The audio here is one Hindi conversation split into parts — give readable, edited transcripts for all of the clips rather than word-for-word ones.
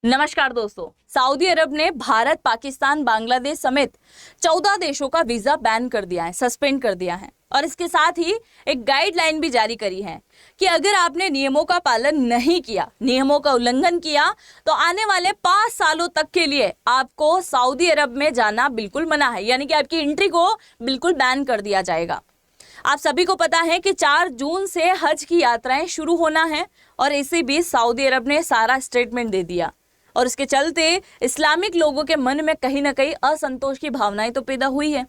नमस्कार दोस्तों। सऊदी अरब ने भारत, पाकिस्तान, बांग्लादेश समेत 14 देशों का वीजा बैन कर दिया है, सस्पेंड कर दिया है और इसके साथ ही एक गाइडलाइन भी जारी करी है कि अगर आपने नियमों का पालन नहीं किया, नियमों का उल्लंघन किया, तो आने वाले 5 सालों तक के लिए आपको सऊदी अरब में जाना बिल्कुल मना है, यानी कि आपकी एंट्री को बिल्कुल बैन कर दिया जाएगा। आप सभी को पता है कि 4 जून से हज की यात्राएं शुरू होना है और इसी बीच सऊदी अरब ने सारा स्टेटमेंट दे दिया और इसके चलते इस्लामिक लोगों के मन में कहीं ना कहीं असंतोष की भावनाएं तो पैदा हुई है।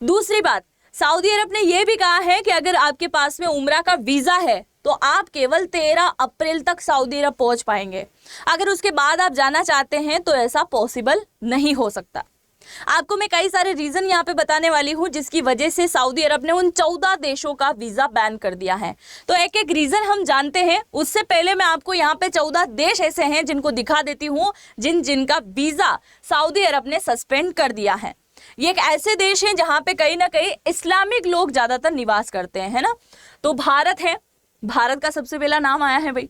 दूसरी बात, सऊदी अरब ने यह भी कहा है कि अगर आपके पास में उम्रा का वीजा है तो आप केवल 13 अप्रैल तक सऊदी अरब पहुंच पाएंगे। अगर उसके बाद आप जाना चाहते हैं तो ऐसा पॉसिबल नहीं हो सकता। आपको मैं कई सारे रीजन यहाँ पे बताने वाली हूँ जिसकी वजह से सऊदी अरब ने उन 14 देशों का वीजा बैन कर दिया है। तो एक एक रीजन हम जानते हैं। उससे पहले मैं आपको यहाँ पे 14 देश ऐसे हैं जिनको दिखा देती हूँ जिनका वीजा सऊदी अरब ने सस्पेंड कर दिया है। ये एक ऐसे देश हैं जहां पे कहीं ना कहीं इस्लामिक लोग ज्यादातर निवास करते हैं, है ना। तो भारत है, भारत का सबसे पहला नाम आया है भाई।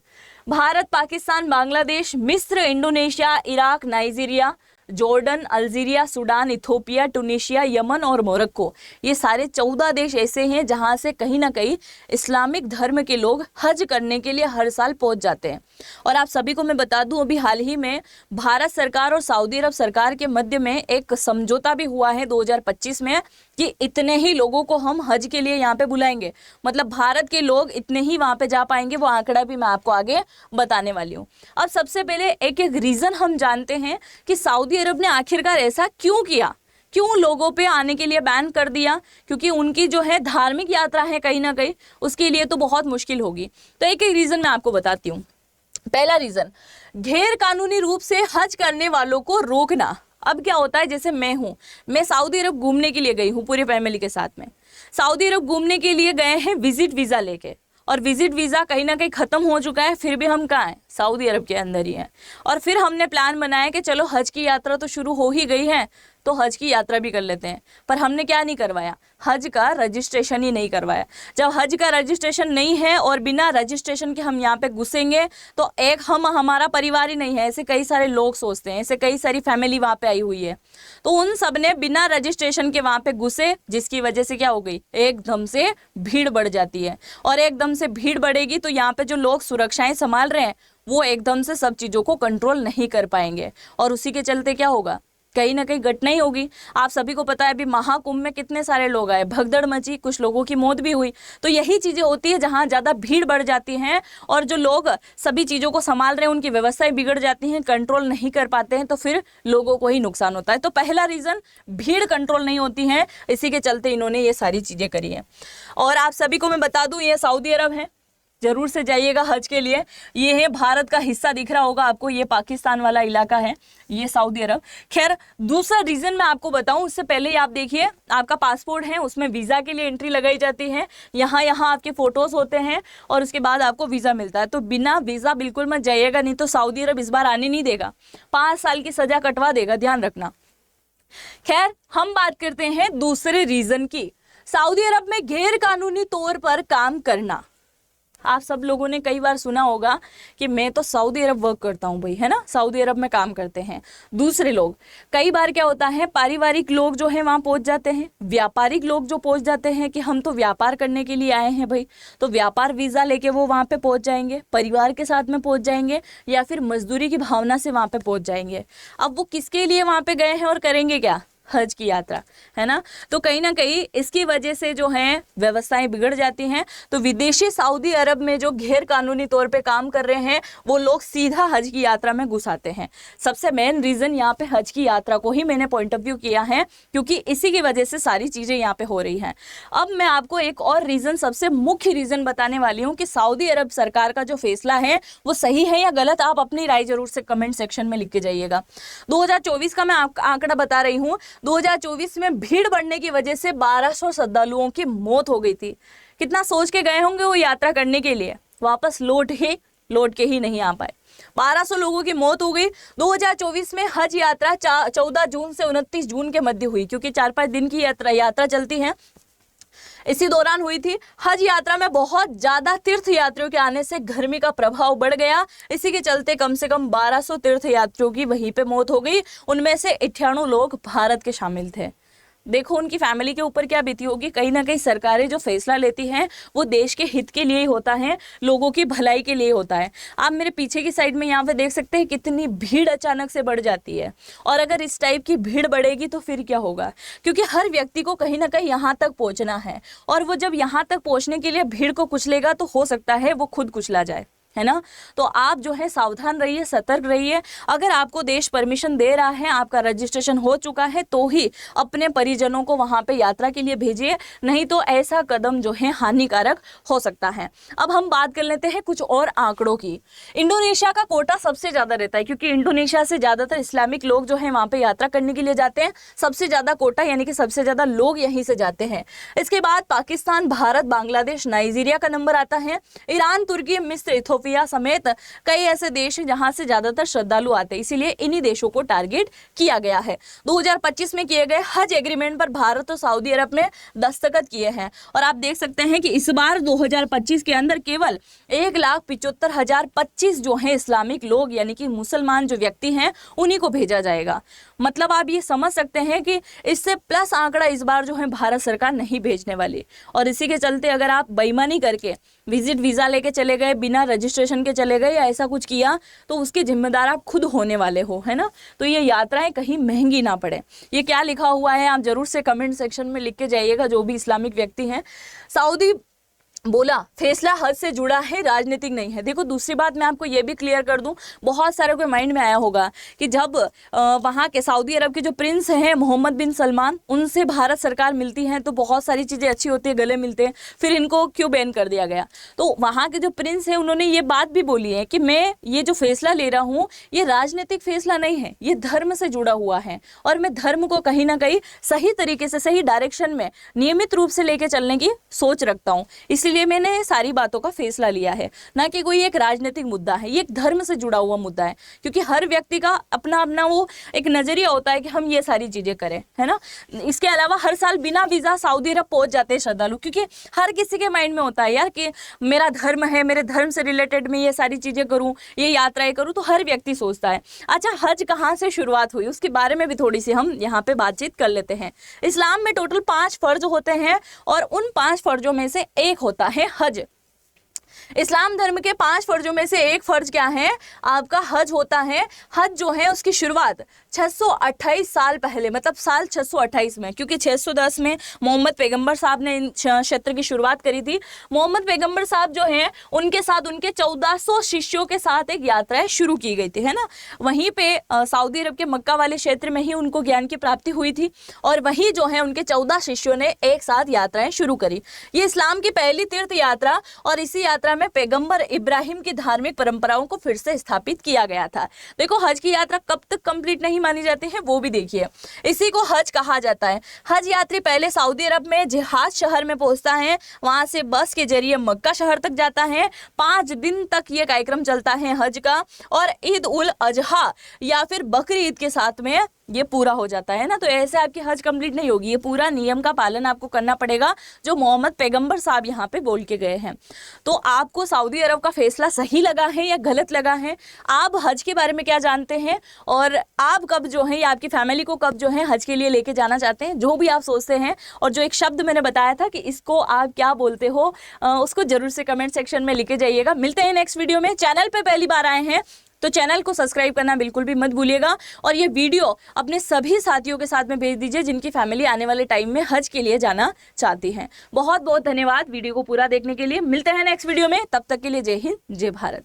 भारत, पाकिस्तान, बांग्लादेश, मिस्र, Indonesia, Iraq, Nigeria, Jordan, Algeria, Sudan, Ethiopia, Tunisia, Yemen और मोरक्को, ये सारे 14 देश ऐसे हैं जहां से कहीं ना कहीं इस्लामिक धर्म के लोग हज करने के लिए हर साल पहुंच जाते हैं। और आप सभी को मैं बता दूं, अभी हाल ही में भारत सरकार और सऊदी अरब सरकार के मध्य में एक समझौता भी हुआ है 2025 में कि इतने ही लोगों को हम हज के लिए यहाँ पे बुलाएंगे, मतलब भारत के लोग इतने ही वहां पे जा पाएंगे। वो आंकड़ा भी मैं आपको आगे बताने वाली हूँ। अब सबसे पहले एक एक रीजन हम जानते हैं कि सऊदी अरब ने आखिरकार ऐसा क्यों किया, क्यों लोगों पे आने के लिए बैन कर दिया। क्योंकि उनकी जो है धार्मिक यात्रा है कहीं ना कहीं, उसके लिए तो बहुत मुश्किल होगी। तो एक एक रीजन मैं आपको बताती हूँ। पहला रीजन, गैर कानूनी रूप से हज करने वालों को रोकना। अब क्या होता है, जैसे मैं सऊदी अरब घूमने के लिए गई हूँ पूरी फैमिली के साथ में। सऊदी अरब घूमने के लिए गए हैं विजिट वीजा लेके, और विजिट वीजा कहीं ना कहीं खत्म हो चुका है, फिर भी हम कहाँ हैं, सऊदी अरब के अंदर ही हैं। और फिर हमने प्लान बनाया कि चलो हज की यात्रा तो शुरू हो ही गई है तो हज की यात्रा भी कर लेते हैं। पर हमने क्या नहीं करवाया, हज का रजिस्ट्रेशन ही नहीं करवाया। जब हज का रजिस्ट्रेशन नहीं है और बिना रजिस्ट्रेशन के हम यहाँ पे घुसेंगे तो एक हमारा परिवार ही नहीं है, ऐसे कई सारे लोग सोचते हैं, ऐसे कई सारी फैमिली वहाँ पे आई हुई है। तो उन सब ने बिना रजिस्ट्रेशन के वहाँ पे घुसे, जिसकी वजह से क्या हो गई, एकदम से भीड़ बढ़ जाती है। और एकदम से भीड़ बढ़ेगी तो यहाँ पे जो लोग सुरक्षाएं संभाल रहे हैं वो एकदम से सब चीज़ों को कंट्रोल नहीं कर पाएंगे और उसी के चलते क्या होगा, कहीं ना कहीं घटना ही होगी। आप सभी को पता है अभी महाकुंभ में कितने सारे लोग आए, भगदड़ मची, कुछ लोगों की मौत भी हुई। तो यही चीज़ें होती है जहां ज़्यादा भीड़ बढ़ जाती हैं और जो लोग सभी चीज़ों को संभाल रहे हैं उनकी व्यवस्थाएं बिगड़ जाती हैं, कंट्रोल नहीं कर पाते हैं, तो फिर लोगों को ही नुकसान होता है। तो पहला रीज़न, भीड़ कंट्रोल नहीं होती है, इसी के चलते इन्होंने ये सारी चीज़ें करी हैं। और आप सभी को मैं बता दूँ, ये सऊदी अरब है, जरूर से जाइएगा हज के लिए। ये है भारत का हिस्सा दिख रहा होगा आपको, ये पाकिस्तान वाला इलाका है, ये सऊदी अरब। खैर, दूसरा रीजन मैं आपको बताऊं उससे पहले ही आप देखिए, आपका पासपोर्ट है, उसमें वीज़ा के लिए एंट्री लगाई जाती है। यहाँ आपके फोटोज होते हैं और उसके बाद आपको वीज़ा मिलता है। तो बिना वीज़ा बिल्कुल मत जाइएगा, नहीं तो सऊदी अरब इस बार आने नहीं देगा, 5 साल की सजा कटवा देगा, ध्यान रखना। खैर, हम बात करते हैं दूसरे रीजन की, सऊदी अरब में गैर कानूनी तौर पर काम करना। आप सब लोगों ने कई बार सुना होगा कि मैं तो सऊदी अरब वर्क करता हूँ भाई, है ना, सऊदी अरब में काम करते हैं दूसरे लोग। कई बार क्या होता है, पारिवारिक लोग जो हैं वहाँ पहुँच जाते हैं, व्यापारिक लोग जो पहुँच जाते हैं कि हम तो व्यापार करने के लिए आए हैं भाई, तो व्यापार वीज़ा लेके वो वहाँ पे पहुँच जाएंगे, परिवार के साथ में पहुँच जाएंगे या फिर मजदूरी की भावना से वहाँ पे पहुँच जाएंगे। अब वो किसके लिए वहाँ पे गए हैं और करेंगे क्या, हज की यात्रा, है ना। तो कहीं ना कहीं इसकी वजह से जो है व्यवस्थाएं बिगड़ जाती हैं। तो विदेशी सऊदी अरब में जो गैर कानूनी तौर पे काम कर रहे हैं वो लोग सीधा हज की यात्रा में घुस आते हैं। सबसे मेन रीज़न यहाँ पे हज की यात्रा को ही मैंने पॉइंट ऑफ व्यू किया है, क्योंकि इसी की वजह से सारी चीज़ें यहाँ पे हो रही हैं। अब मैं आपको एक और रीज़न, सबसे मुख्य रीज़न बताने वाली हूँ कि सऊदी अरब सरकार का जो फैसला है वो सही है या गलत। आप अपनी राय जरूर से कमेंट सेक्शन में लिख के जाइएगा। 2024 का मैं आंकड़ा बता रही हूँ। 2024 में भीड़ बढ़ने की वजह से 1200 श्रद्धालुओं की मौत हो गई थी। कितना सोच के गए होंगे वो यात्रा करने के लिए, वापस लौट के ही नहीं आ पाए। 1200 लोगों की मौत हो गई। 2024 में हज यात्रा 14 जून से 29 जून के मध्य हुई, क्योंकि 4-5 दिन की यात्रा चलती है। इसी दौरान हुई थी। हज यात्रा में बहुत ज्यादा तीर्थ यात्रियों के आने से गर्मी का प्रभाव बढ़ गया। इसी के चलते कम से कम 1200 तीर्थ यात्रियों की वहीं पे मौत हो गई। उनमें से 98 लोग भारत के शामिल थे। देखो उनकी फैमिली के ऊपर क्या बीती होगी। कहीं ना कहीं सरकारें जो फैसला लेती हैं वो देश के हित के लिए ही होता है, लोगों की भलाई के लिए होता है। आप मेरे पीछे की साइड में यहाँ पे देख सकते हैं कितनी भीड़ अचानक से बढ़ जाती है। और अगर इस टाइप की भीड़ बढ़ेगी तो फिर क्या होगा, क्योंकि हर व्यक्ति को कहीं ना कहीं यहाँ तक पहुँचना है, और वो जब यहाँ तक पहुँचने के लिए भीड़ को कुचलेगा तो हो सकता है वो खुद कुचला जाए, है ना। तो आप जो है सावधान रहिए, सतर्क रहिए। अगर आपको देश परमिशन दे रहा है, आपका रजिस्ट्रेशन हो चुका है, तो ही अपने परिजनों को वहां पे यात्रा के लिए भेजिए, नहीं तो ऐसा कदम जो है हानिकारक हो सकता है। अब हम बात कर लेते हैं कुछ और आंकड़ों की। इंडोनेशिया का कोटा सबसे ज्यादा रहता है, क्योंकि इंडोनेशिया से ज्यादातर इस्लामिक लोग जो है वहां पे यात्रा करने के लिए जाते हैं। सबसे ज्यादा कोटा यानी कि सबसे ज्यादा लोग यहीं से जाते हैं। इसके बाद पाकिस्तान, भारत, बांग्लादेश, नाइजीरिया का नंबर आता है। ईरान, तुर्की, मिस्र, इथोपिया समेत कई ऐसे देश हैं जहां से ज्यादातर श्रद्धालु आते हैं, इसीलिए इन्हीं देशों को टारगेट किया गया है। 2025 में किए गए हज एग्रीमेंट पर भारत और सऊदी अरब ने दस्तखत किए हैं, और आप देख सकते हैं कि इस बार 2025 के अंदर केवल 1,75,025 जो है इस्लामिक लोग यानी कि मुसलमान जो व्यक्ति हैं उन्हीं को भेजा जाएगा। मतलब आप ये समझ सकते हैं कि इससे प्लस आंकड़ा इस बार जो है भारत सरकार नहीं भेजने वाली। और इसी के चलते अगर आप बेईमानी करके विजिट वीजा लेके चले गए, बिना रजिस्ट्रेशन के चले गए या ऐसा कुछ किया, तो उसके जिम्मेदार आप खुद होने वाले हो, है ना। तो ये यात्राएं कहीं महंगी ना पड़े। ये क्या लिखा हुआ है आप जरूर से कमेंट सेक्शन में लिख के जाइएगा, जो भी इस्लामिक व्यक्ति हैं। सऊदी बोला फैसला हज से जुड़ा है, राजनीतिक नहीं है। देखो दूसरी बात मैं आपको ये भी क्लियर कर दूं, बहुत सारे को माइंड में आया होगा कि जब वहाँ के सऊदी अरब के जो प्रिंस हैं मोहम्मद बिन सलमान, उनसे भारत सरकार मिलती है तो बहुत सारी चीज़ें अच्छी होती है, गले मिलते हैं, फिर इनको क्यों बैन कर दिया गया। तो वहाँ के जो प्रिंस हैं उन्होंने ये बात भी बोली है कि मैं ये जो फैसला ले रहा हूँ ये राजनीतिक फैसला नहीं है, ये धर्म से जुड़ा हुआ है, और मैं धर्म को कहीं ना कहीं सही तरीके से, सही डायरेक्शन में नियमित रूप से लेके चलने की सोच रखता हूँ, इसलिए मैंने सारी बातों का फैसला लिया है। ना कि कोई एक राजनीतिक मुद्दा है, ये एक धर्म से जुड़ा हुआ मुद्दा है, क्योंकि हर व्यक्ति का अपना अपना वो एक नजरिया होता है कि हम ये सारी चीजें करें, है ना। इसके अलावा हर साल बिना वीजा सऊदी अरब पहुंच जाते हैं श्रद्धालु, क्योंकि हर किसी के माइंड में होता है यार कि मेरा धर्म है, मेरे धर्म से रिलेटेड मैं ये सारी चीजें करूं, ये यात्राएं करूं, तो हर व्यक्ति सोचता है। अच्छा, हज कहाँ से शुरुआत हुई उसके बारे में भी थोड़ी सी हम यहाँ पे बातचीत कर लेते हैं। इस्लाम में टोटल 5 फर्ज होते हैं, और उन 5 फर्जों में से एक होता है हज। इस्लाम धर्म के 5 फर्जों में से एक फर्ज क्या है, आपका हज होता है। हज जो है उसकी शुरुआत 628 साल पहले, मतलब साल 628 में, क्योंकि 610 में मोहम्मद पैगंबर साहब ने इन क्षेत्र की शुरुआत करी थी। मोहम्मद पैगंबर साहब जो हैं उनके साथ उनके 1400 शिष्यों के साथ एक यात्रा शुरू की गई थी, है ना। वहीं पे सऊदी अरब के मक्का वाले क्षेत्र में ही उनको ज्ञान की प्राप्ति हुई थी, और वहीं जो है उनके 14 शिष्यों ने एक साथ यात्राएं शुरू करी। ये इस्लाम की पहली तीर्थ यात्रा, और इसी यात्रा में पैगंबर इब्राहिम की धार्मिक परंपराओं को फिर से स्थापित किया गया था। देखो हज की यात्रा कब तक कंप्लीट नहीं मानी जाती है वो भी देखिए। इसी को हज कहा जाता है। हज यात्री पहले सऊदी अरब में जिहाज शहर में पहुंचता है, वहां से बस के जरिए मक्का शहर तक जाता है। 5 दिन तक ये कार्यक्रम चलता है हज का, और ईद उल अजहा या फिर बकरी ईद के साथ में ये पूरा हो जाता है ना। तो ऐसे आपकी हज कंप्लीट नहीं होगी, ये पूरा नियम का पालन आपको करना पड़ेगा जो मोहम्मद पैगंबर साहब यहाँ पे बोल के गए हैं। तो आपको सऊदी अरब का फैसला सही लगा है या गलत लगा है, आप हज के बारे में क्या जानते हैं, और आप कब जो है या आपकी फैमिली को कब जो है हज के लिए लेके जाना चाहते हैं, जो भी आप सोचते हैं, और जो एक शब्द मैंने बताया था कि इसको आप क्या बोलते हो, उसको जरूर से कमेंट सेक्शन में लिखे जाइएगा। मिलते हैं नेक्स्ट वीडियो में। चैनल पे पहली बार आए हैं तो चैनल को सब्सक्राइब करना बिल्कुल भी मत भूलिएगा, और ये वीडियो अपने सभी साथियों के साथ में भेज दीजिए जिनकी फैमिली आने वाले टाइम में हज के लिए जाना चाहती है। बहुत बहुत धन्यवाद वीडियो को पूरा देखने के लिए। मिलते हैं नेक्स्ट वीडियो में, तब तक के लिए जय हिंद, जय भारत।